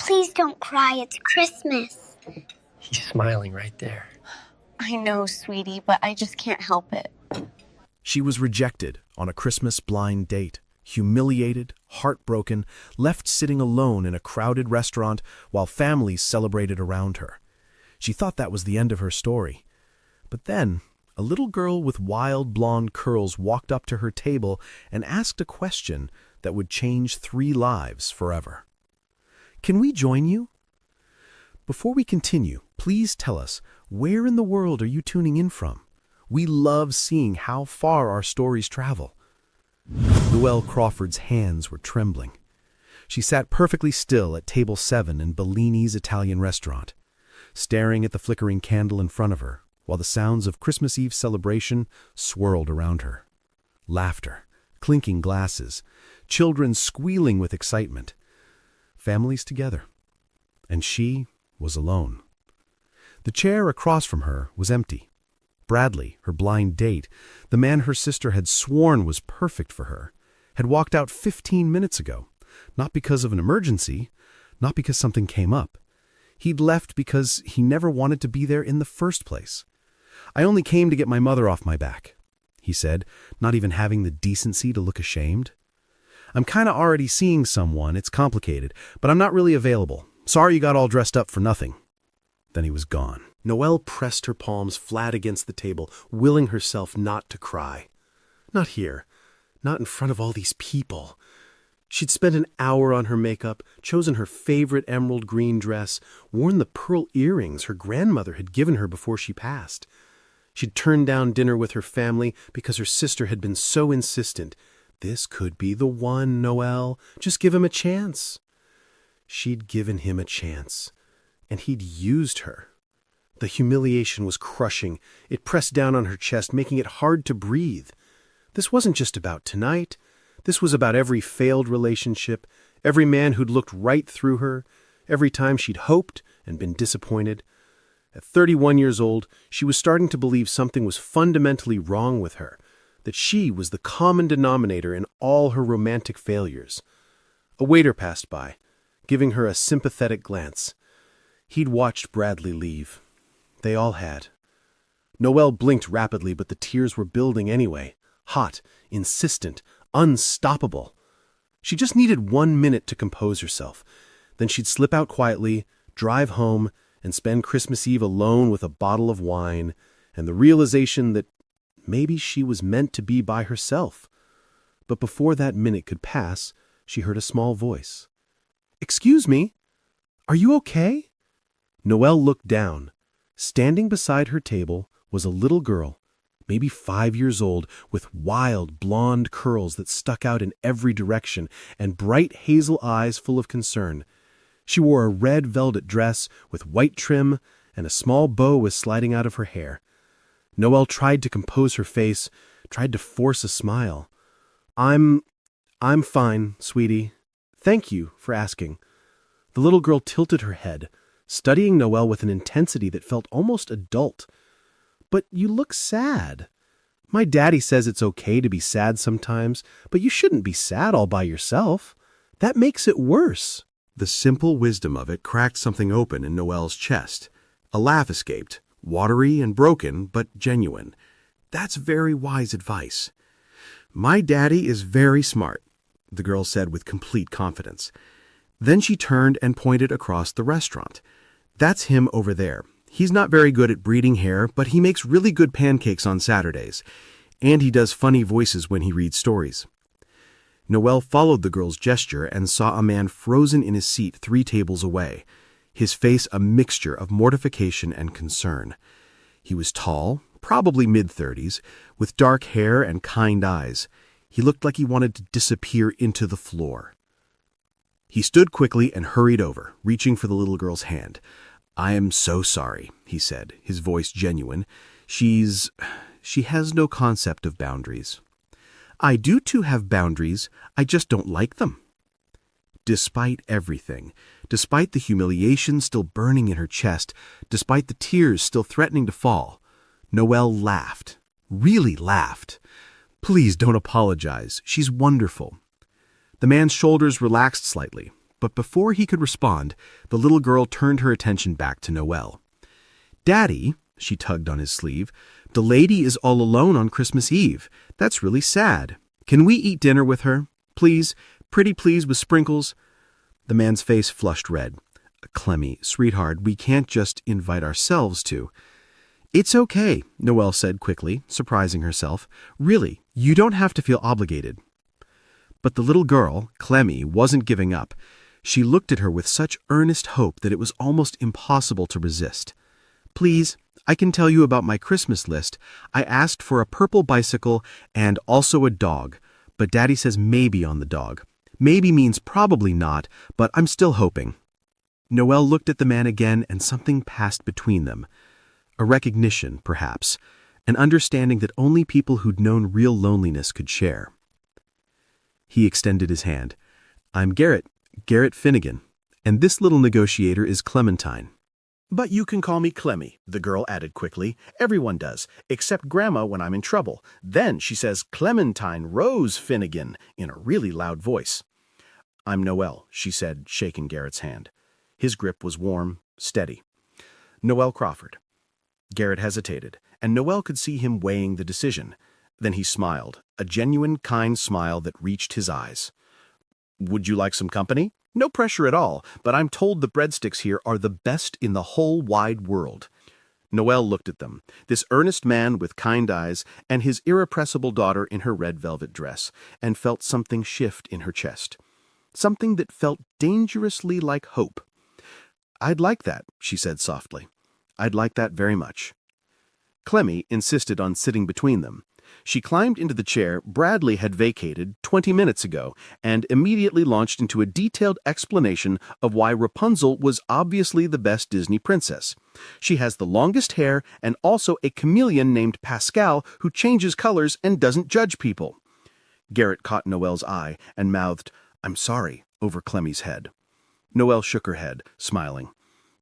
Please don't cry. It's Christmas. He's smiling right there. I know, sweetie, but I just can't help it. She was rejected on a Christmas blind date, humiliated, heartbroken, left sitting alone in a crowded restaurant while families celebrated around her. She thought that was the end of her story. But then, a little girl with wild blonde curls walked up to her table and asked a question that would change 3 lives forever. Can we join you? Before we continue, please tell us, where in the world are you tuning in from? We love seeing how far our stories travel. Noelle Crawford's hands were trembling. She sat perfectly still at table 7 in Bellini's Italian restaurant, staring at the flickering candle in front of her, while the sounds of Christmas Eve celebration swirled around her. Laughter, clinking glasses, children squealing with excitement. Families together. And she was alone. The chair across from her was empty. Bradley, her blind date, the man her sister had sworn was perfect for her, had walked out 15 minutes ago, not because of an emergency, not because something came up. He'd left because he never wanted to be there in the first place. "I only came to get my mother off my back," he said, not even having the decency to look ashamed. "I'm kinda already seeing someone, it's complicated, but I'm not really available. Sorry you got all dressed up for nothing." Then he was gone. Noelle pressed her palms flat against the table, willing herself not to cry. Not here. Not in front of all these people. She'd spent an hour on her makeup, chosen her favorite emerald green dress, worn the pearl earrings her grandmother had given her before she passed. She'd turned down dinner with her family because her sister had been so insistent. This could be the one, Noelle. Just give him a chance. She'd given him a chance, and he'd used her. The humiliation was crushing. It pressed down on her chest, making it hard to breathe. This wasn't just about tonight. This was about every failed relationship, every man who'd looked right through her, every time she'd hoped and been disappointed. At 31 years old, she was starting to believe something was fundamentally wrong with her, that she was the common denominator in all her romantic failures. A waiter passed by, giving her a sympathetic glance. He'd watched Bradley leave. They all had. Noelle blinked rapidly, but the tears were building anyway, hot, insistent, unstoppable. She just needed 1 minute to compose herself. Then she'd slip out quietly, drive home, and spend Christmas Eve alone with a bottle of wine and the realization that maybe she was meant to be by herself. But before that minute could pass, she heard a small voice. "Excuse me, are you okay?" Noelle looked down. Standing beside her table was a little girl, maybe 5 years old, with wild blonde curls that stuck out in every direction and bright hazel eyes full of concern. She wore a red velvet dress with white trim, and a small bow was sliding out of her hair. Noelle tried to compose her face, tried to force a smile. I'm fine, sweetie. Thank you for asking." The little girl tilted her head, studying Noelle with an intensity that felt almost adult. "But you look sad. My daddy says it's okay to be sad sometimes, but you shouldn't be sad all by yourself. That makes it worse." The simple wisdom of it cracked something open in Noelle's chest. A laugh escaped, watery and broken, but genuine. "That's very wise advice." "My daddy is very smart," the girl said with complete confidence. Then she turned and pointed across the restaurant. "That's him over there. He's not very good at braiding hair, but he makes really good pancakes on Saturdays. And he does funny voices when he reads stories." Noelle followed the girl's gesture and saw a man frozen in his seat 3 tables away, his face a mixture of mortification and concern. He was tall, probably mid-30s, with dark hair and kind eyes. He looked like he wanted to disappear into the floor. He stood quickly and hurried over, reaching for the little girl's hand. "I am so sorry," he said, his voice genuine. She has no concept of boundaries." "I do too have boundaries, I just don't like them." Despite everything, despite the humiliation still burning in her chest, despite the tears still threatening to fall, Noelle laughed, really laughed. "Please don't apologize. She's wonderful." The man's shoulders relaxed slightly. But before he could respond, the little girl turned her attention back to Noel. "Daddy," she tugged on his sleeve, "the lady is all alone on Christmas Eve. That's really sad. Can we eat dinner with her? Please, pretty please with sprinkles." The man's face flushed red. "Clemmy, sweetheart, we can't just invite ourselves to." "It's okay," Noelle said quickly, surprising herself. "Really, you don't have to feel obligated." But the little girl, Clemmy, wasn't giving up. She looked at her with such earnest hope that it was almost impossible to resist. "Please, I can tell you about my Christmas list. I asked for a purple bicycle and also a dog, but Daddy says maybe on the dog. Maybe means probably not, but I'm still hoping." Noelle looked at the man again, and something passed between them. A recognition, perhaps, an understanding that only people who'd known real loneliness could share. He extended his hand. "I'm Garrett Finnegan, and this little negotiator is Clementine." "But you can call me Clemmy," the girl added quickly. "Everyone does, except Grandma when I'm in trouble. Then she says Clementine Rose Finnegan in a really loud voice." "I'm Noel," she said, shaking Garrett's hand. His grip was warm, steady. "Noel Crawford." Garrett hesitated, and Noel could see him weighing the decision. Then he smiled, a genuine, kind smile that reached his eyes. "Would you like some company? No pressure at all, but I'm told the breadsticks here are the best in the whole wide world." Noel looked at them, this earnest man with kind eyes and his irrepressible daughter in her red velvet dress, and felt something shift in her chest. Something that felt dangerously like hope. "I'd like that," she said softly. "I'd like that very much." Clemmy insisted on sitting between them. She climbed into the chair Bradley had vacated 20 minutes ago and immediately launched into a detailed explanation of why Rapunzel was obviously the best Disney princess. She has the longest hair and also a chameleon named Pascal who changes colors and doesn't judge people. Garrett caught Noelle's eye and mouthed, "I'm sorry," over Clemmy's head. Noelle shook her head, smiling.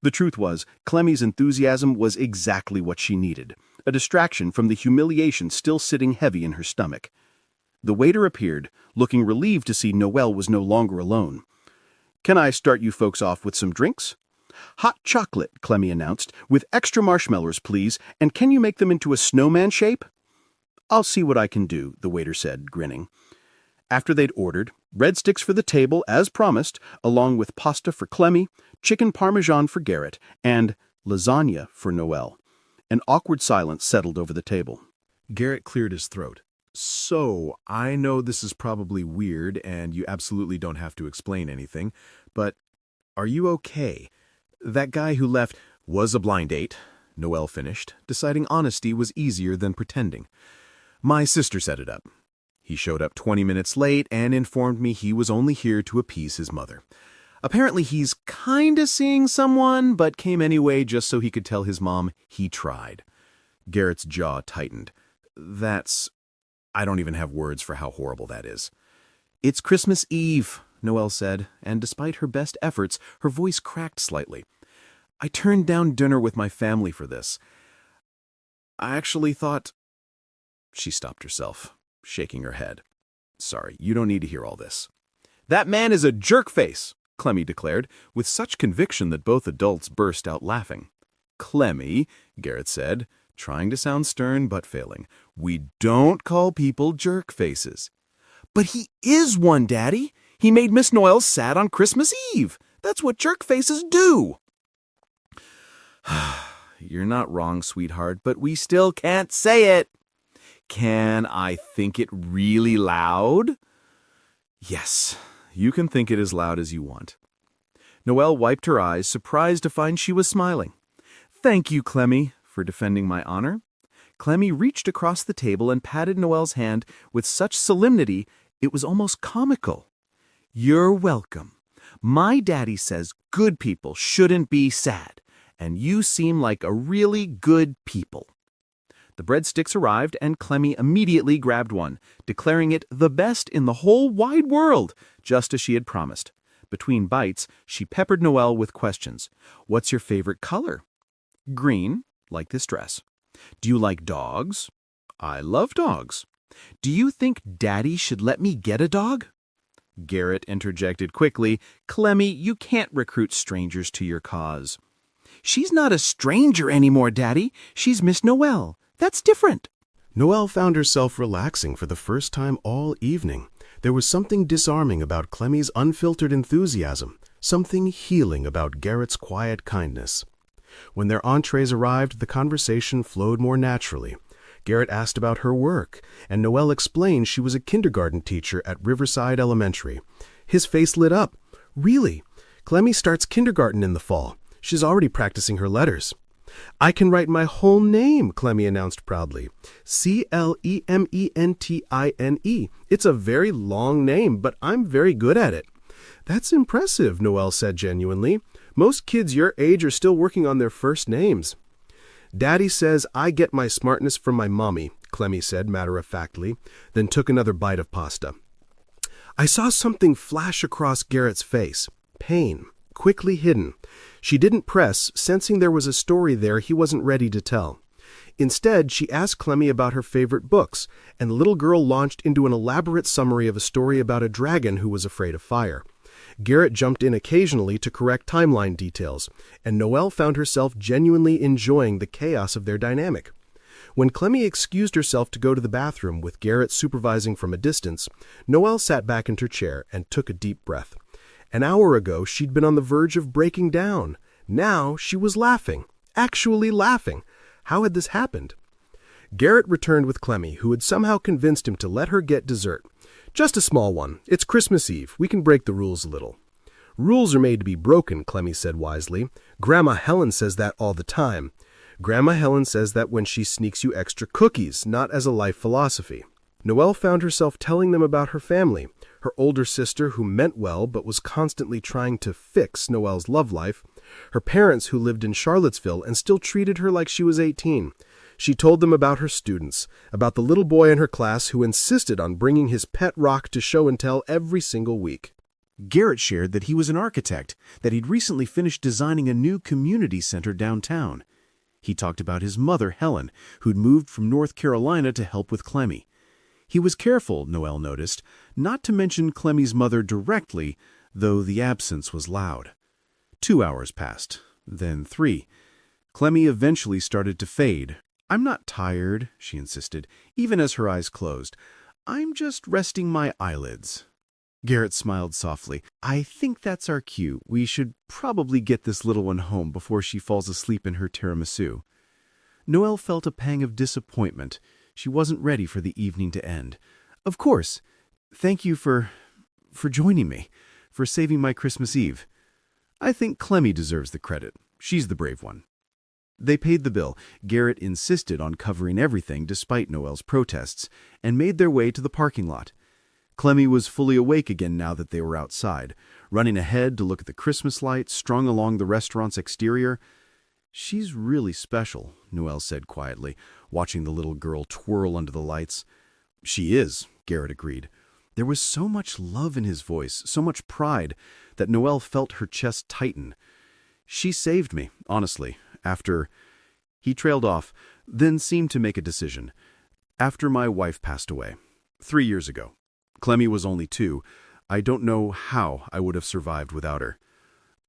The truth was, Clemmy's enthusiasm was exactly what she needed, a distraction from the humiliation still sitting heavy in her stomach. The waiter appeared, looking relieved to see Noelle was no longer alone. "Can I start you folks off with some drinks?" "Hot chocolate," Clemmy announced, "with extra marshmallows, please, and can you make them into a snowman shape?" "I'll see what I can do," the waiter said, grinning. After they'd ordered, breadsticks for the table, as promised, along with pasta for Clemmy, chicken parmesan for Garrett, and lasagna for Noelle. An awkward silence settled over the table. Garrett cleared his throat. "So, I know this is probably weird, and you absolutely don't have to explain anything, but are you okay? That guy who left was a blind date," Noelle finished, deciding honesty was easier than pretending. "My sister set it up. He showed up 20 minutes late and informed me he was only here to appease his mother. Apparently he's kinda seeing someone, but came anyway just so he could tell his mom he tried." Garrett's jaw tightened. I don't even have words for how horrible that is." "It's Christmas Eve," Noelle said, and despite her best efforts, her voice cracked slightly. "I turned down dinner with my family for this. I actually thought—" She stopped herself, shaking her head. "Sorry, you don't need to hear all this." "That man is a jerkface," Clemmy declared, with such conviction that both adults burst out laughing. "Clemmy," Garrett said, trying to sound stern but failing, "we don't call people jerk faces." "But he is one, Daddy. He made Miss Noel sad on Christmas Eve. That's what jerk faces do." "You're not wrong, sweetheart, but we still can't say it." "Can I think it really loud?" "Yes, you can think it as loud as you want." Noelle wiped her eyes, surprised to find she was smiling. "Thank you, Clemmy, for defending my honor." Clemmy reached across the table and patted Noelle's hand with such solemnity it was almost comical. "You're welcome. My daddy says good people shouldn't be sad, and you seem like a really good people." The breadsticks arrived, and Clemmy immediately grabbed one, declaring it the best in the whole wide world, just as she had promised. Between bites, she peppered Noelle with questions. "What's your favorite color?" "Green, like this dress." "Do you like dogs?" "I love dogs." "Do you think Daddy should let me get a dog?" Garrett interjected quickly. "Clemmy, you can't recruit strangers to your cause." "She's not a stranger anymore, Daddy. She's Miss Noel. That's different." Noelle found herself relaxing for the first time all evening. There was something disarming about Clemmy's unfiltered enthusiasm, something healing about Garrett's quiet kindness. When their entrees arrived, the conversation flowed more naturally. Garrett asked about her work, and Noelle explained she was a kindergarten teacher at Riverside Elementary. His face lit up. "Really? Clemmy starts kindergarten in the fall. She's already practicing her letters." "I can write my whole name," Clemmy announced proudly. "Clementine. It's a very long name, but I'm very good at it." "That's impressive," Noelle said genuinely. "Most kids your age are still working on their first names." "Daddy says I get my smartness from my mommy," Clemmy said matter-of-factly, then took another bite of pasta. I saw something flash across Garrett's face. Pain, quickly hidden. She didn't press, sensing there was a story there he wasn't ready to tell. Instead, she asked Clemmy about her favorite books, and the little girl launched into an elaborate summary of a story about a dragon who was afraid of fire. Garrett jumped in occasionally to correct timeline details, and Noelle found herself genuinely enjoying the chaos of their dynamic. When Clemmy excused herself to go to the bathroom with Garrett supervising from a distance, Noelle sat back in her chair and took a deep breath. An hour ago, she'd been on the verge of breaking down. Now she was laughing, actually laughing. How had this happened? Garrett returned with Clemmy, who had somehow convinced him to let her get dessert. "Just a small one. It's Christmas Eve. We can break the rules a little." "Rules are made to be broken," Clemmy said wisely. "Grandma Helen says that all the time. Grandma Helen says that when she sneaks you extra cookies, not as a life philosophy." Noelle found herself telling them about her family, her older sister who meant well but was constantly trying to fix Noelle's love life, her parents who lived in Charlottesville and still treated her like she was 18. She told them about her students, about the little boy in her class who insisted on bringing his pet rock to show and tell every single week. Garrett shared that he was an architect, that he'd recently finished designing a new community center downtown. He talked about his mother, Helen, who'd moved from North Carolina to help with Clemmy. He was careful, Noelle noticed, not to mention Clemmy's mother directly, though the absence was loud. 2 hours passed, then 3. Clemmy eventually started to fade. "I'm not tired," she insisted, even as her eyes closed. "I'm just resting my eyelids." Garrett smiled softly. "I think that's our cue. We should probably get this little one home before she falls asleep in her tiramisu." Noelle felt a pang of disappointment. She wasn't ready for the evening to end. "Of course. Thank you for joining me, for saving my Christmas Eve. I think Clemmy deserves the credit. She's the brave one." They paid the bill. Garrett insisted on covering everything despite Noelle's protests, and made their way to the parking lot. Clemmy was fully awake again now that they were outside, running ahead to look at the Christmas lights strung along the restaurant's exterior. "She's really special," Noelle said quietly, watching the little girl twirl under the lights. "She is," Garrett agreed. There was so much love in his voice, so much pride, that Noelle felt her chest tighten. "She saved me, honestly, after—" He trailed off, then seemed to make a decision. "After my wife passed away. 3 years ago. Clemmy was only 2. I don't know how I would have survived without her."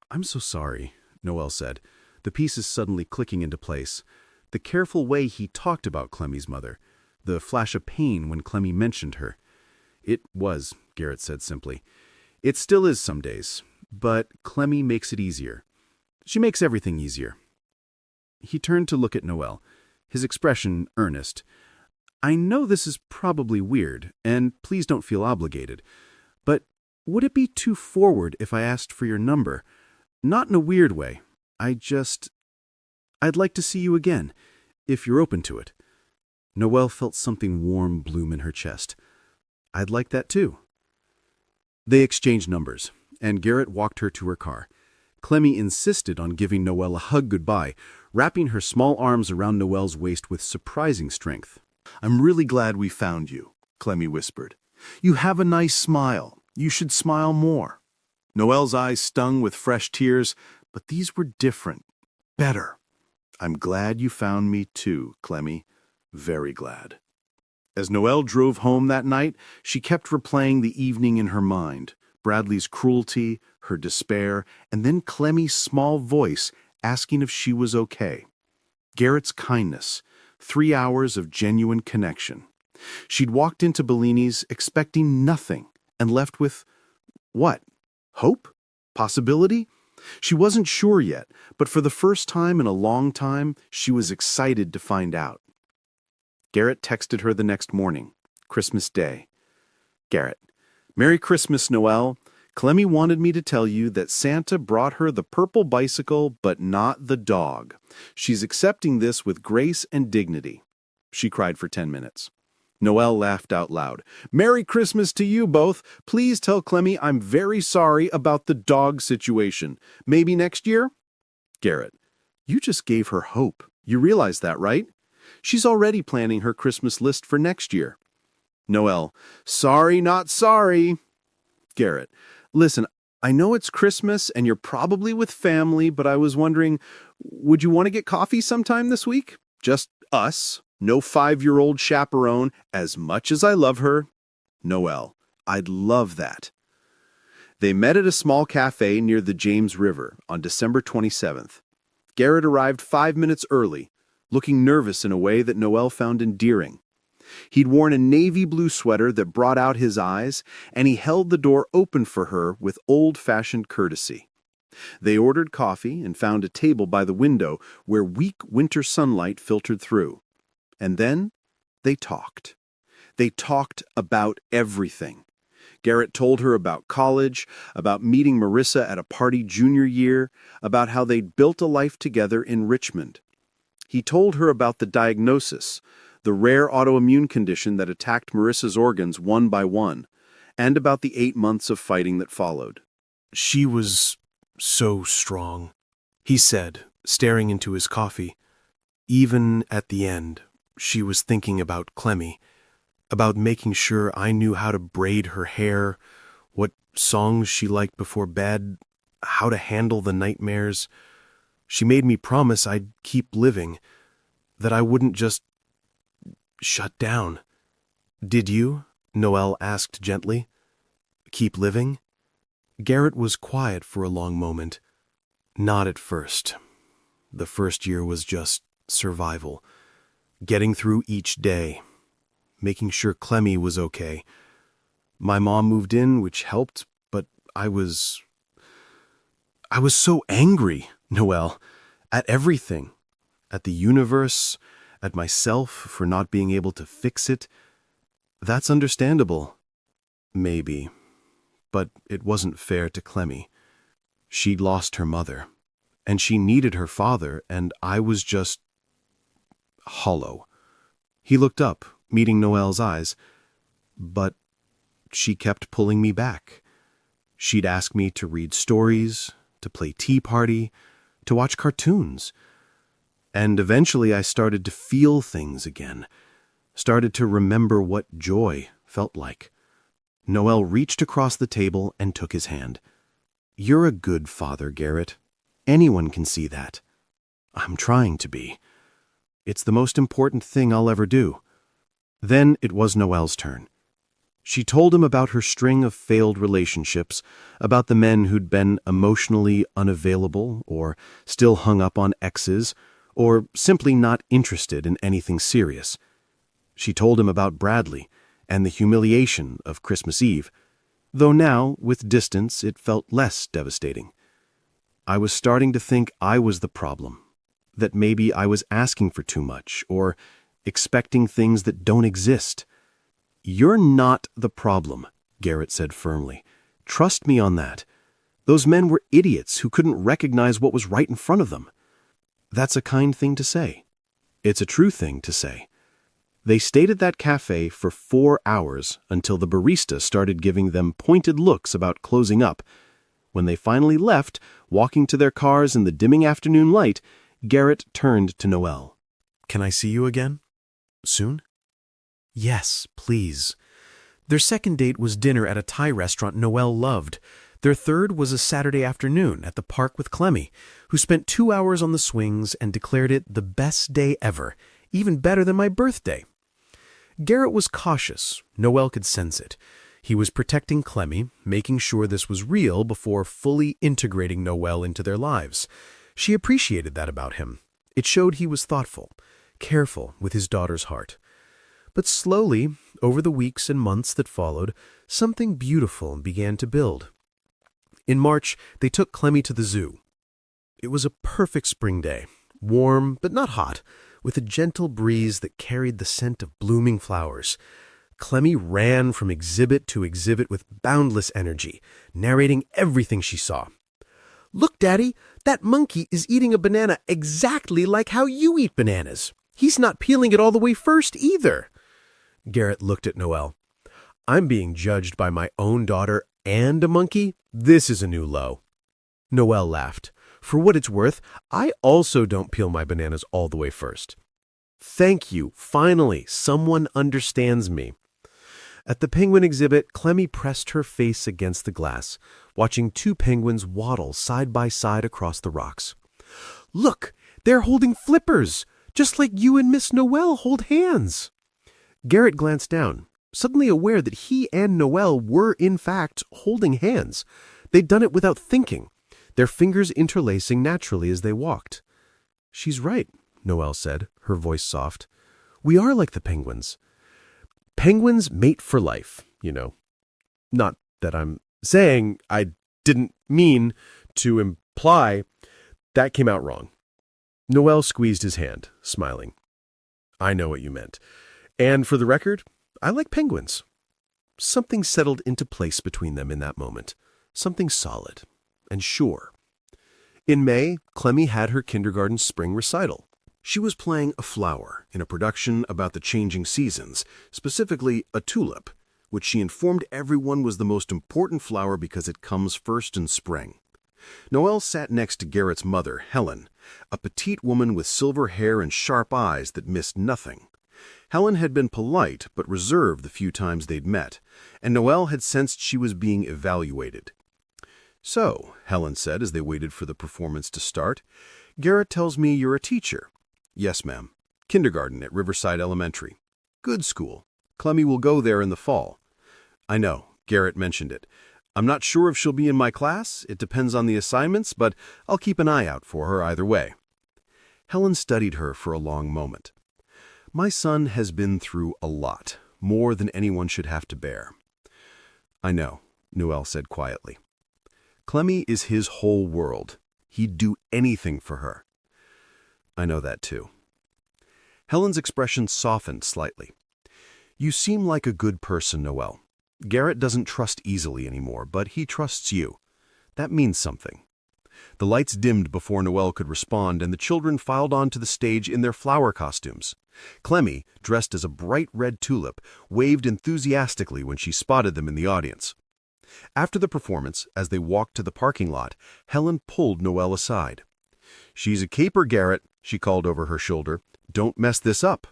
"I'm so sorry," Noelle said, the pieces suddenly clicking into place. The careful way he talked about Clemmy's mother, the flash of pain when Clemmy mentioned her. "It was," Garrett said simply. "It still is some days, but Clemmy makes it easier. She makes everything easier." He turned to look at Noelle, his expression earnest. "I know this is probably weird, and please don't feel obligated, but would it be too forward if I asked for your number? Not in a weird way. I'd like to see you again, if you're open to it." Noelle felt something warm bloom in her chest. "I'd like that too." They exchanged numbers, and Garrett walked her to her car. Clemmy insisted on giving Noelle a hug goodbye, wrapping her small arms around Noelle's waist with surprising strength. "I'm really glad we found you," Clemmy whispered. "You have a nice smile. You should smile more." Noelle's eyes stung with fresh tears, but these were different, better. "I'm glad you found me too, Clemmy. Very glad." As Noelle drove home that night, she kept replaying the evening in her mind. Bradley's cruelty, her despair, and then Clemmy's small voice asking if she was okay. Garrett's kindness, 3 hours of genuine connection. She'd walked into Bellini's expecting nothing and left with, what? Hope? Possibility? She wasn't sure yet, but for the first time in a long time, she was excited to find out. Garrett texted her the next morning, Christmas Day. Garrett, Merry Christmas, Noelle. Clemmy wanted me to tell you that Santa brought her the purple bicycle, but not the dog. She's accepting this with grace and dignity. She cried for 10 minutes. Noelle laughed out loud. Merry Christmas to you both. Please tell Clemmy I'm very sorry about the dog situation. Maybe next year? Garrett, you just gave her hope. You realize that, right? She's already planning her Christmas list for next year. Noelle, sorry, not sorry. Garrett, listen, I know it's Christmas and you're probably with family, but I was wondering, would you want to get coffee sometime this week? Just us, no 5-year-old chaperone, as much as I love her. Noelle, I'd love that. They met at a small cafe near the James River on December 27th. Garrett arrived 5 minutes early, looking nervous in a way that Noelle found endearing. He'd worn a navy blue sweater that brought out his eyes, and he held the door open for her with old-fashioned courtesy. They ordered coffee and found a table by the window where weak winter sunlight filtered through. And then they talked. They talked about everything. Garrett told her about college, about meeting Marissa at a party junior year, about how they'd built a life together in Richmond. He told her about the diagnosis, the rare autoimmune condition that attacked Marissa's organs one by one, and about the 8 months of fighting that followed. She was so strong, he said, staring into his coffee. Even at the end, she was thinking about Clemmy, about making sure I knew how to braid her hair, what songs she liked before bed, how to handle the nightmares. She made me promise I'd keep living, that I wouldn't just shut down. Did you? Noelle asked gently. Keep living? Garrett was quiet for a long moment. Not at first. The first year was just survival. Getting through each day. Making sure Clemmy was okay. My mom moved in, which helped, but I was so angry, Noelle, at everything. At the universe, at myself for not being able to fix it. That's understandable. Maybe. But it wasn't fair to Clemmy. She'd lost her mother, and she needed her father, and I was just hollow. He looked up, meeting Noelle's eyes, but she kept pulling me back. She'd ask me to read stories, to play tea party, to watch cartoons. And eventually I started to feel things again, started to remember what joy felt like. Noelle reached across the table and took his hand. You're a good father, Garrett. Anyone can see that. I'm trying to be. It's the most important thing I'll ever do. Then it was Noelle's turn. She told him about her string of failed relationships, about the men who'd been emotionally unavailable or still hung up on exes, or simply not interested in anything serious. She told him about Bradley and the humiliation of Christmas Eve, though now, with distance, it felt less devastating. I was starting to think I was the problem, that maybe I was asking for too much or expecting things that don't exist. You're not the problem, Garrett said firmly. Trust me on that. Those men were idiots who couldn't recognize what was right in front of them. That's a kind thing to say. It's a true thing to say. They stayed at that cafe for 4 hours until the barista started giving them pointed looks about closing up. When they finally left, walking to their cars in the dimming afternoon light, Garrett turned to Noelle. Can I see you again? Soon? Yes, please. Their second date was dinner at a Thai restaurant Noelle loved. Their third was a Saturday afternoon at the park with Clemmy, who spent 2 hours on the swings and declared it the best day ever, even better than my birthday. Garrett was cautious. Noelle could sense it. He was protecting Clemmy, making sure this was real before fully integrating Noelle into their lives. She appreciated that about him. It showed he was thoughtful, careful with his daughter's heart. But slowly, over the weeks and months that followed, something beautiful began to build. In March, they took Clemmy to the zoo. It was a perfect spring day, warm but not hot, with a gentle breeze that carried the scent of blooming flowers. Clemmy ran from exhibit to exhibit with boundless energy, narrating everything she saw. "Look, Daddy, that monkey is eating a banana exactly like how you eat bananas. He's not peeling it all the way first either." Garrett looked at Noelle. "I'm being judged by my own daughter and a monkey? This is a new low." Noelle laughed. "For what it's worth, I also don't peel my bananas all the way first." "Thank you. Finally, someone understands me." At the penguin exhibit, Clemmy pressed her face against the glass, watching two penguins waddle side by side across the rocks. "Look, they're holding flippers, just like you and Miss Noelle hold hands." Garrett glanced down, suddenly aware that he and Noelle were, in fact, holding hands. They'd done it without thinking, their fingers interlacing naturally as they walked. "She's right," Noelle said, her voice soft. "We are like the penguins. Penguins mate for life, you know. Not that I'm saying, I didn't mean to imply. That came out wrong." Noelle squeezed his hand, smiling. "I know what you meant. And for the record, I like penguins." Something settled into place between them in that moment. Something solid and sure. In May, Clemmy had her kindergarten spring recital. She was playing a flower in a production about the changing seasons, specifically a tulip, which she informed everyone was the most important flower because it comes first in spring. Noelle sat next to Garrett's mother, Helen, a petite woman with silver hair and sharp eyes that missed nothing. Helen had been polite but reserved the few times they'd met, and Noelle had sensed she was being evaluated. "So," Helen said as they waited for the performance to start, "Garrett tells me you're a teacher." "Yes, ma'am. Kindergarten at Riverside Elementary." "Good school. Clemmy will go there in the fall." "I know. Garrett mentioned it. I'm not sure if she'll be in my class. It depends on the assignments, but I'll keep an eye out for her either way." Helen studied her for a long moment. "My son has been through a lot, more than anyone should have to bear." "I know," Noelle said quietly. "Clemmy is his whole world. He'd do anything for her." "I know that too." Helen's expression softened slightly. "You seem like a good person, Noelle. Garrett doesn't trust easily anymore, but he trusts you. That means something." The lights dimmed before Noelle could respond, and the children filed onto the stage in their flower costumes. Clemmy, dressed as a bright red tulip, waved enthusiastically when she spotted them in the audience. After the performance, as they walked to the parking lot, Helen pulled Noelle aside. "She's a caper, Garrett," she called over her shoulder. "Don't mess this up."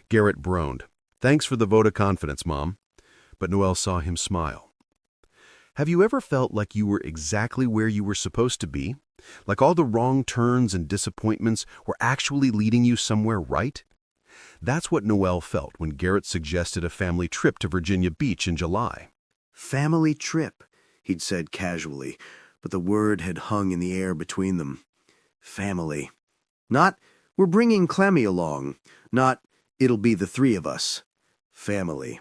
Garrett groaned. "Thanks for the vote of confidence, Mom." But Noelle saw him smile. "Have you ever felt like you were exactly where you were supposed to be? Like all the wrong turns and disappointments were actually leading you somewhere right?" That's what Noelle felt when Garrett suggested a family trip to Virginia Beach in July. "Family trip," he'd said casually, but the word had hung in the air between them. Family. Not, "We're bringing Clemmy along." Not, "It'll be the three of us." Family.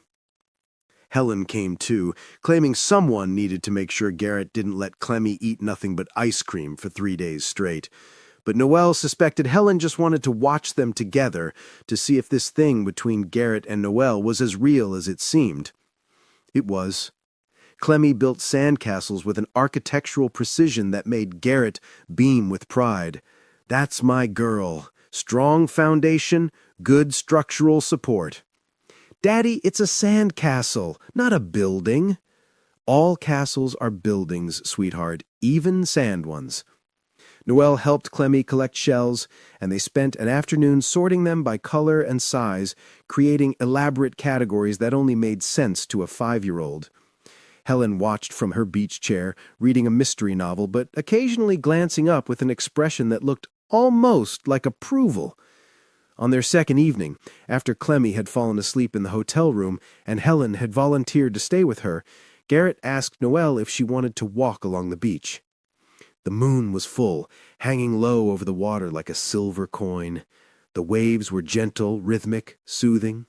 Helen came too, claiming someone needed to make sure Garrett didn't let Clemmy eat nothing but ice cream for 3 days straight. But Noelle suspected Helen just wanted to watch them together to see if this thing between Garrett and Noelle was as real as it seemed. It was. Clemmy built sandcastles with an architectural precision that made Garrett beam with pride. That's my girl. Strong foundation, good structural support. "Daddy, it's a sandcastle, not a building." "All castles are buildings, sweetheart, even sand ones." Noelle helped Clemmy collect shells, and they spent an afternoon sorting them by color and size, creating elaborate categories that only made sense to a 5-year-old. Helen watched from her beach chair, reading a mystery novel, but occasionally glancing up with an expression that looked almost like approval. On their second evening, after Clemmy had fallen asleep in the hotel room and Helen had volunteered to stay with her, Garrett asked Noelle if she wanted to walk along the beach. The moon was full, hanging low over the water like a silver coin. The waves were gentle, rhythmic, soothing.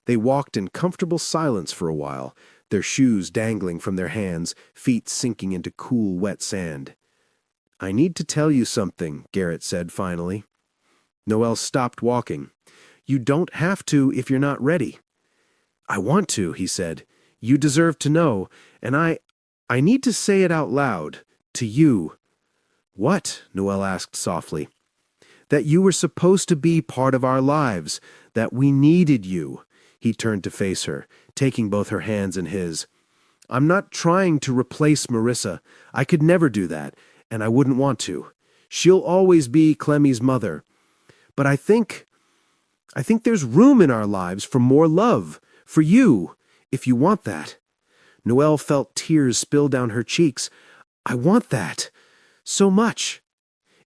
They walked in comfortable silence for a while, their shoes dangling from their hands, feet sinking into cool, wet sand. "I need to tell you something," Garrett said finally. Noelle stopped walking. "You don't have to if you're not ready." "I want to," he said. "You deserve to know, and I need to say it out loud, to you." "What?" Noelle asked softly. "That you were supposed to be part of our lives, that we needed you." He turned to face her, taking both her hands in his. "I'm not trying to replace Marissa. I could never do that, and I wouldn't want to. She'll always be Clemmy's mother. But I think there's room in our lives for more love, for you, if you want that." Noelle felt tears spill down her cheeks. "I want that. So much.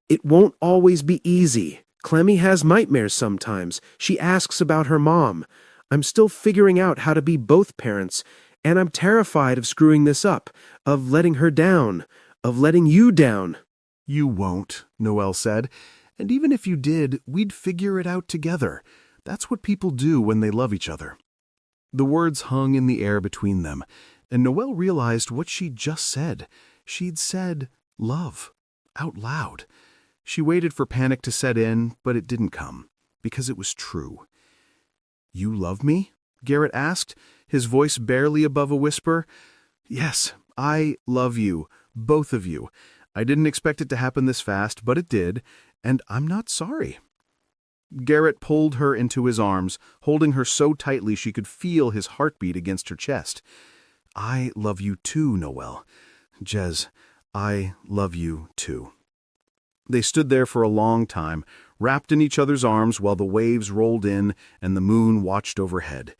It won't always be easy. Clemmy has nightmares sometimes. She asks about her mom. I'm still figuring out how to be both parents, and I'm terrified of screwing this up, of letting her down, of letting you down." "You won't," Noelle said. "And even if you did, we'd figure it out together. That's what people do when they love each other." The words hung in the air between them, and Noelle realized what she'd just said. She'd said love, out loud. She waited for panic to set in, but it didn't come, because it was true. "You love me?" Garrett asked, his voice barely above a whisper. "Yes, I love you, both of you. I didn't expect it to happen this fast, but it did, and I'm not sorry." Garrett pulled her into his arms, holding her so tightly she could feel his heartbeat against her chest. "I love you too, Noelle. Jez, I love you too." They stood there for a long time, wrapped in each other's arms while the waves rolled in and the moon watched overhead.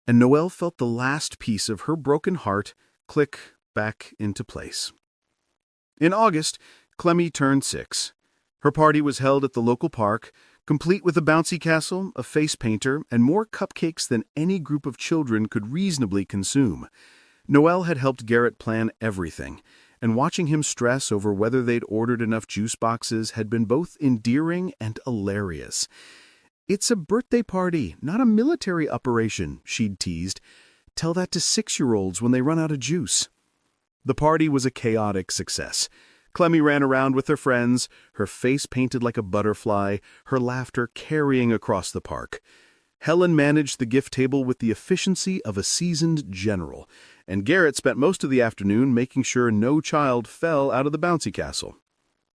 And Noelle felt the last piece of her broken heart click back into place. In August, Clemmy turned 6. Her party was held at the local park, complete with a bouncy castle, a face painter, and more cupcakes than any group of children could reasonably consume. Noelle had helped Garrett plan everything, and watching him stress over whether they'd ordered enough juice boxes had been both endearing and hilarious. "It's a birthday party, not a military operation," she'd teased. "Tell that to 6-year-olds when they run out of juice." The party was a chaotic success. Clemmy ran around with her friends, her face painted like a butterfly, her laughter carrying across the park. Helen managed the gift table with the efficiency of a seasoned general, and Garrett spent most of the afternoon making sure no child fell out of the bouncy castle.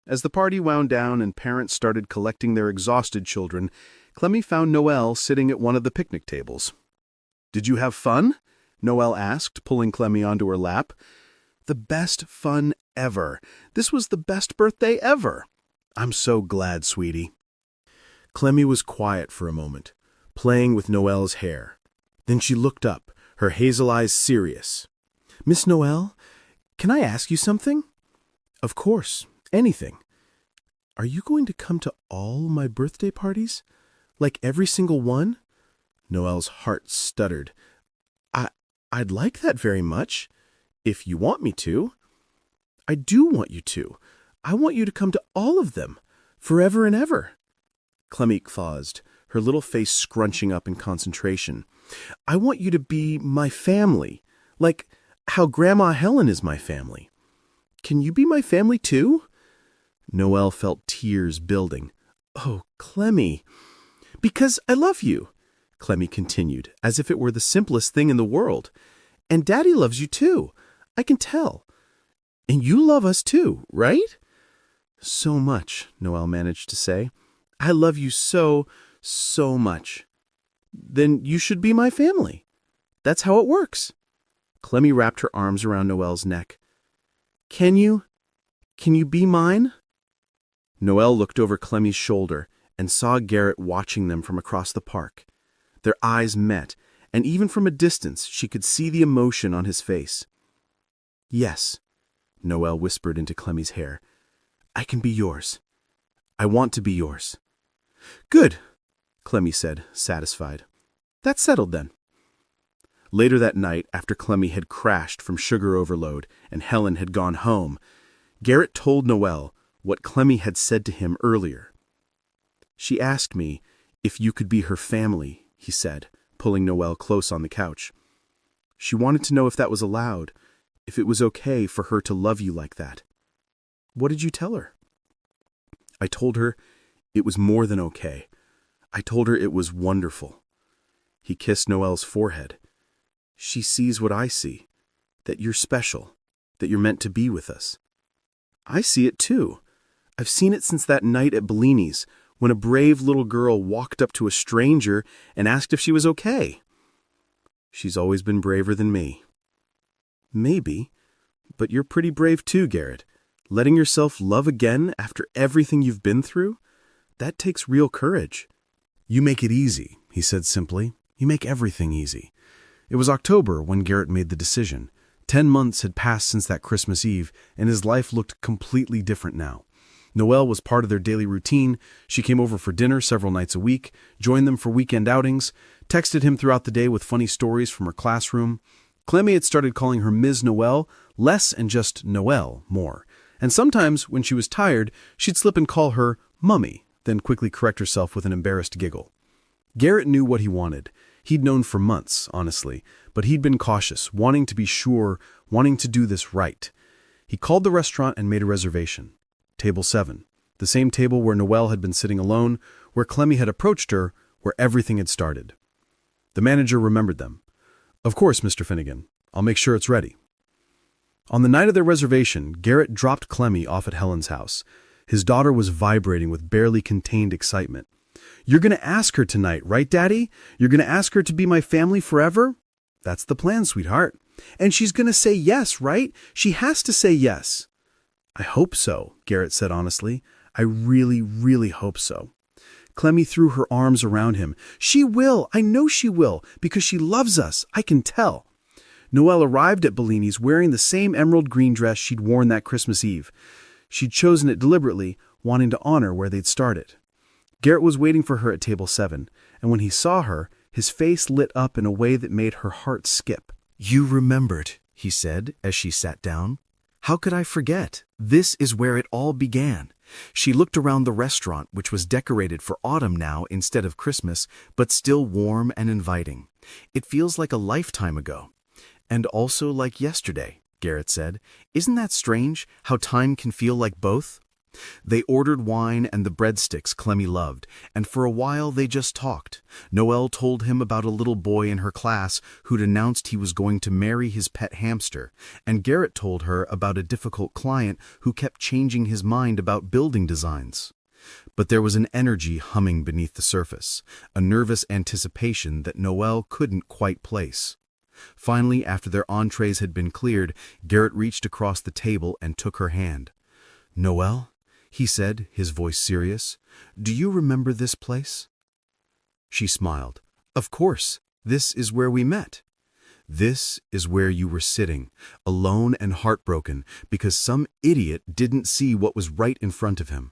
As the party wound down and parents started collecting their exhausted children, Clemmy found Noelle sitting at one of the picnic tables. "Did you have fun?" Noelle asked, pulling Clemmy onto her lap. "The best fun ever. This was the best birthday ever." "I'm so glad, sweetie." Clemmy was quiet for a moment, playing with Noelle's hair. Then she looked up, her hazel eyes serious. "Miss Noelle, can I ask you something?" "Of course, anything." "Are you going to come to all my birthday parties? Like every single one?" Noelle's heart stuttered. I'd like that very much, if you want me to." "I do want you to. I want you to come to all of them, forever and ever." Clemmy paused, her little face scrunching up in concentration. "I want you to be my family, like how Grandma Helen is my family. Can you be my family too?" Noelle felt tears building. "Oh, Clemmy." "Because I love you," Clemmy continued, as if it were the simplest thing in the world. "And Daddy loves you too. I can tell. And you love us too, right?" "So much," Noelle managed to say. "I love you so, so much." "Then you should be my family. That's how it works." Clemmy wrapped her arms around Noelle's neck. Can you be mine?" Noelle looked over Clemmy's shoulder and saw Garrett watching them from across the park. Their eyes met, and even from a distance she could see the emotion on his face. "Yes," Noelle whispered into Clemmy's hair. "I can be yours. I want to be yours." "Good. Clemmy said, satisfied. That's settled then. Later that night, after Clemmy had crashed from sugar overload and Helen had gone home, Garrett told Noelle what Clemmy had said to him earlier. She asked me if you could be her family, he said, pulling Noelle close on the couch. She wanted to know if that was allowed, if it was okay for her to love you like that. What did you tell her? I told her it was more than okay. I told her it was wonderful. He kissed Noelle's forehead. She sees what I see, that you're special, that you're meant to be with us. I see it too. I've seen it since that night at Bellini's, when a brave little girl walked up to a stranger and asked if she was okay. She's always been braver than me. Maybe, but you're pretty brave too, Garrett. Letting yourself love again after everything you've been through? That takes real courage. You make it easy, he said simply. You make everything easy. It was October when Garrett made the decision. 10 months had passed since that Christmas Eve, and his life looked completely different now. Noelle was part of their daily routine. She came over for dinner several nights a week, joined them for weekend outings, texted him throughout the day with funny stories from her classroom. Clemmy had started calling her Ms. Noelle less and just Noelle more. And sometimes, when she was tired, she'd slip and call her Mummy, then quickly correct herself with an embarrassed giggle. Garrett knew what he wanted. He'd known for months, honestly, but he'd been cautious, wanting to be sure, wanting to do this right. He called the restaurant and made a reservation. Table 7, the same table where Noelle had been sitting alone, where Clemmy had approached her, where everything had started. The manager remembered them. Of course, Mr. Finnegan. I'll make sure it's ready. On the night of their reservation, Garrett dropped Clemmy off at Helen's house. His daughter was vibrating with barely contained excitement. You're going to ask her tonight, right, Daddy? You're going to ask her to be my family forever? That's the plan, sweetheart. And she's going to say yes, right? She has to say yes. I hope so, Garrett said honestly. I really, really hope so. Clemmy threw her arms around him. She will. I know she will, because she loves us. I can tell. Noelle arrived at Bellini's wearing the same emerald green dress she'd worn that Christmas Eve. She'd chosen it deliberately, wanting to honor where they'd started. Garrett was waiting for her at table 7, and when he saw her, his face lit up in a way that made her heart skip. You remembered, he said as she sat down. How could I forget? This is where it all began. She looked around the restaurant, which was decorated for autumn now instead of Christmas, but still warm and inviting. It feels like a lifetime ago. And also like yesterday, Garrett said. Isn't that strange, how time can feel like both? They ordered wine and the breadsticks Clemmy loved, and for a while they just talked. Noelle told him about a little boy in her class who'd announced he was going to marry his pet hamster, and Garrett told her about a difficult client who kept changing his mind about building designs. But there was an energy humming beneath the surface, a nervous anticipation that Noelle couldn't quite place. Finally, after their entrees had been cleared, Garrett reached across the table and took her hand. Noelle? He said, his voice serious. Do you remember this place? She smiled. Of course. This is where we met. This is where you were sitting, alone and heartbroken, because some idiot didn't see what was right in front of him.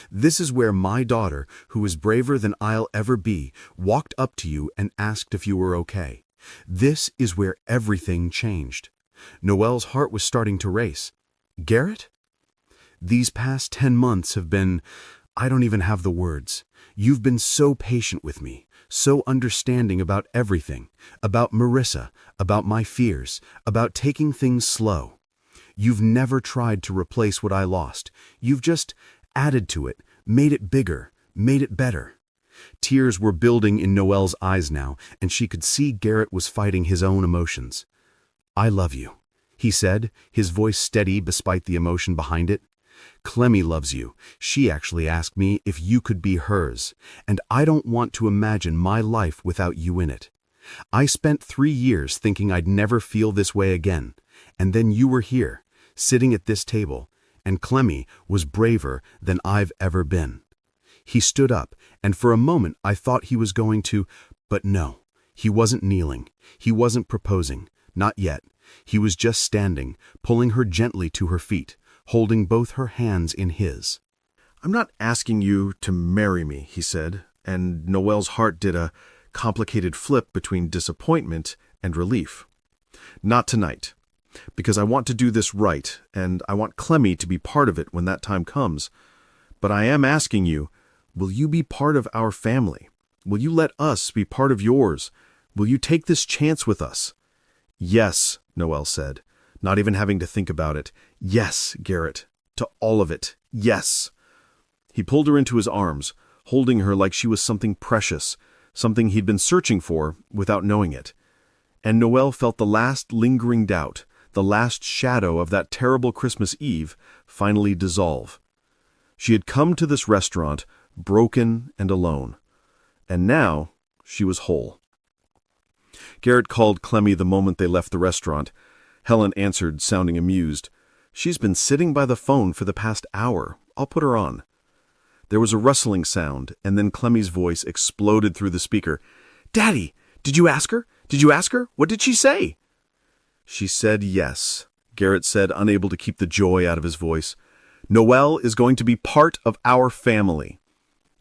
This is where my daughter, who is braver than I'll ever be, walked up to you and asked if you were okay. This is where everything changed. Noelle's heart was starting to race. Garrett? These past 10 months have been, I don't even have the words. You've been so patient with me, so understanding about everything, about Marissa, about my fears, about taking things slow. You've never tried to replace what I lost. You've just added to it, made it bigger, made it better. Tears were building in Noelle's eyes now, and she could see Garrett was fighting his own emotions. I love you, he said, his voice steady despite the emotion behind it. Clemmy loves you. She actually asked me if you could be hers, and I don't want to imagine my life without you in it. I spent 3 years thinking I'd never feel this way again, and then you were here, sitting at this table, and Clemmy was braver than I've ever been. He stood up, and for a moment I thought he was going to, but no, he wasn't kneeling, he wasn't proposing, not yet. He was just standing, pulling her gently to her feet, holding both her hands in his. I'm not asking you to marry me, he said. and Noelle's heart did a complicated flip between disappointment and relief. Not tonight, because I want to do this right, and I want Clemmy to be part of it when that time comes. But I am asking you, will you be part of our family? Will you let us be part of yours? Will you take this chance with us? Yes, Noelle said, not even having to think about it. Yes, Garrett, to all of it. Yes. He pulled her into his arms, holding her like she was something precious, something he'd been searching for without knowing it. And Noelle felt the last lingering doubt, the last shadow of that terrible Christmas Eve, finally dissolve. She had come to this restaurant broken and alone, and now she was whole. Garrett called Clemmy the moment they left the restaurant. Helen answered, sounding amused. "She's been sitting by the phone for the past hour. I'll put her on." There was a rustling sound, and then Clemmy's voice exploded through the speaker. "Daddy, did you ask her? Did you ask her? What did she say?" "She said yes," Garrett said, unable to keep the joy out of his voice. "Noelle is going to be part of our family."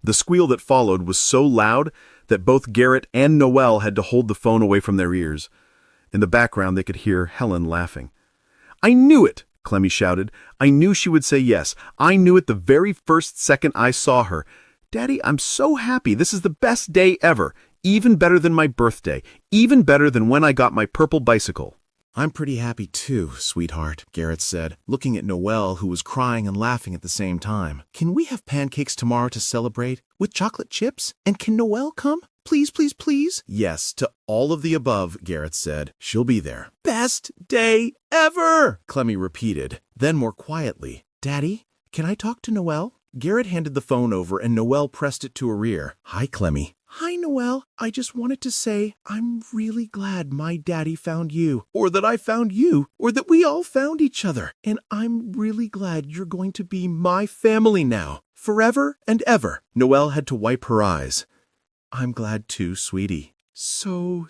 The squeal that followed was so loud that both Garrett and Noelle had to hold the phone away from their ears. In the background, they could hear Helen laughing. "I knew it!" Clemmy shouted. "I knew she would say yes. I knew it the very first second I saw her. Daddy, I'm so happy. This is the best day ever. Even better than my birthday. Even better than when I got my purple bicycle." "I'm pretty happy too, sweetheart," Garrett said, looking at Noelle, who was crying and laughing at the same time. "Can we have pancakes tomorrow to celebrate? With chocolate chips? And can Noelle come? Please, please, please?" "Yes, to all of the above," Garrett said. "She'll be there." "Best day ever," Clemmy repeated. Then more quietly, "Daddy, can I talk to Noelle?" Garrett handed the phone over and Noelle pressed it to her ear. "Hi, Clemmy." "Hi, Noelle. I just wanted to say I'm really glad my daddy found you, or that I found you, or that we all found each other. And I'm really glad you're going to be my family now, forever and ever." Noelle had to wipe her eyes. "I'm glad too, sweetie. So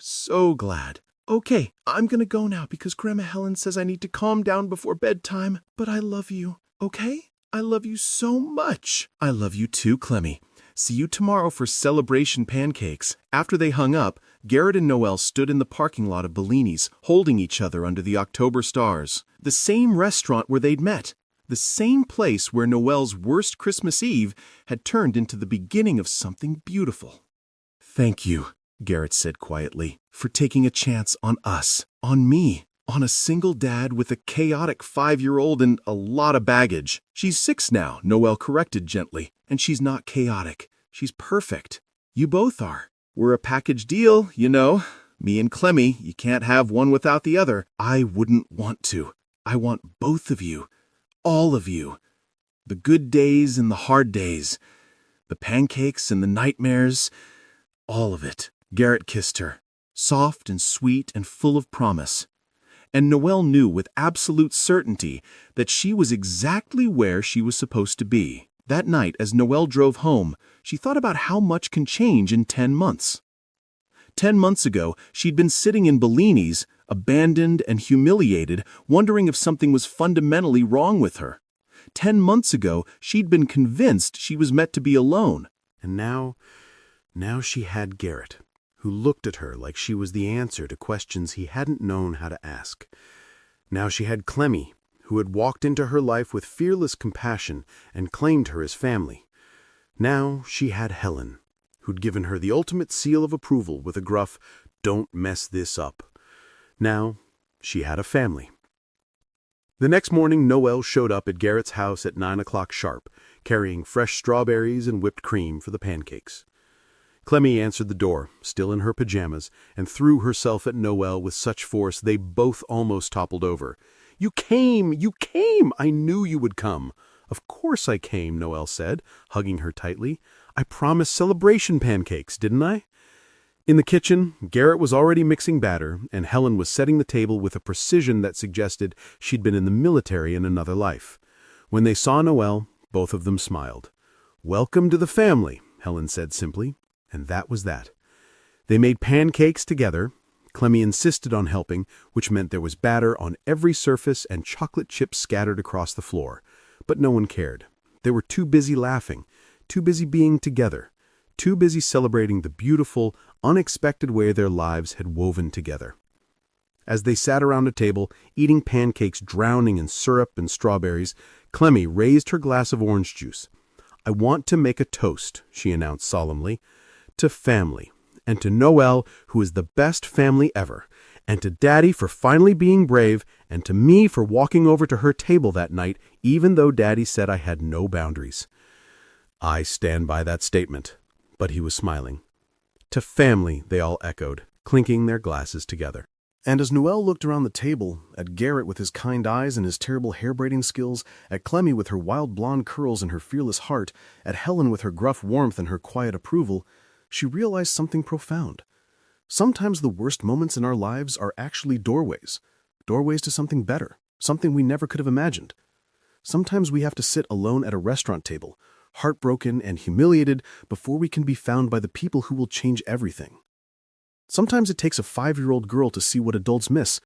glad. Okay, I'm gonna go now because Grandma Helen says I need to calm down before bedtime. But I love you, okay? I love you so much." "I love you too, Clemmy. See you tomorrow for celebration pancakes." After they hung up, Garrett and Noelle stood in the parking lot of Bellini's, holding each other under the October stars. The same restaurant where they'd met. The same place where Noelle's worst Christmas Eve had turned into the beginning of something beautiful. "Thank you," Garrett said quietly, "for taking a chance on us, on me, on a single dad with a chaotic 5-year-old and a lot of baggage. She's 6 now," Noelle corrected gently, "and she's not chaotic. She's perfect. You both are. We're a package deal, you know. Me and Clemmy, you can't have one without the other. I wouldn't want to. I want both of you. All of you. The good days and the hard days. The pancakes and the nightmares. All of it." Garrett kissed her, soft and sweet and full of promise. And Noelle knew with absolute certainty that she was exactly where she was supposed to be. That night, as Noelle drove home, she thought about how much can change in 10 months. 10 months ago, she'd been sitting in Bellini's, abandoned and humiliated, wondering if something was fundamentally wrong with her. 10 months ago, she'd been convinced she was meant to be alone. And now she had Garrett, who looked at her like she was the answer to questions he hadn't known how to ask. Now she had Clemmy, who had walked into her life with fearless compassion and claimed her as family. Now she had Helen, who'd given her the ultimate seal of approval with a gruff, "Don't mess this up." Now she had a family. The next morning, Noelle showed up at Garrett's house at 9 o'clock sharp, carrying fresh strawberries and whipped cream for the pancakes. Clemmy answered the door, still in her pajamas, and threw herself at Noelle with such force they both almost toppled over. "You came! You came! I knew you would come." "Of course I came," Noelle said, hugging her tightly. "I promised celebration pancakes, didn't I?" In the kitchen, Garrett was already mixing batter, and Helen was setting the table with a precision that suggested she'd been in the military in another life. When they saw Noelle, both of them smiled. "Welcome to the family," Helen said simply. And that was that. They made pancakes together. Clemmy insisted on helping, which meant there was batter on every surface and chocolate chips scattered across the floor. But no one cared. They were too busy laughing, too busy being together, too busy celebrating the beautiful, unexpected way their lives had woven together. As they sat around a table, eating pancakes drowning in syrup and strawberries, Clemmy raised her glass of orange juice. "I want to make a toast," she announced solemnly, "to family, and to Noelle, who is the best family ever, and to Daddy for finally being brave, and to me for walking over to her table that night, even though Daddy said I had no boundaries." "I stand by that statement," but he was smiling. "To family," they all echoed, clinking their glasses together. And as Noelle looked around the table, at Garrett with his kind eyes and his terrible hair-braiding skills, at Clemmy with her wild blonde curls and her fearless heart, at Helen with her gruff warmth and her quiet approval, she realized something profound. Sometimes the worst moments in our lives are actually doorways to something better, something we never could have imagined. Sometimes we have to sit alone at a restaurant table, heartbroken and humiliated, before we can be found by the people who will change everything. Sometimes it takes a 5-year-old girl to see what adults miss,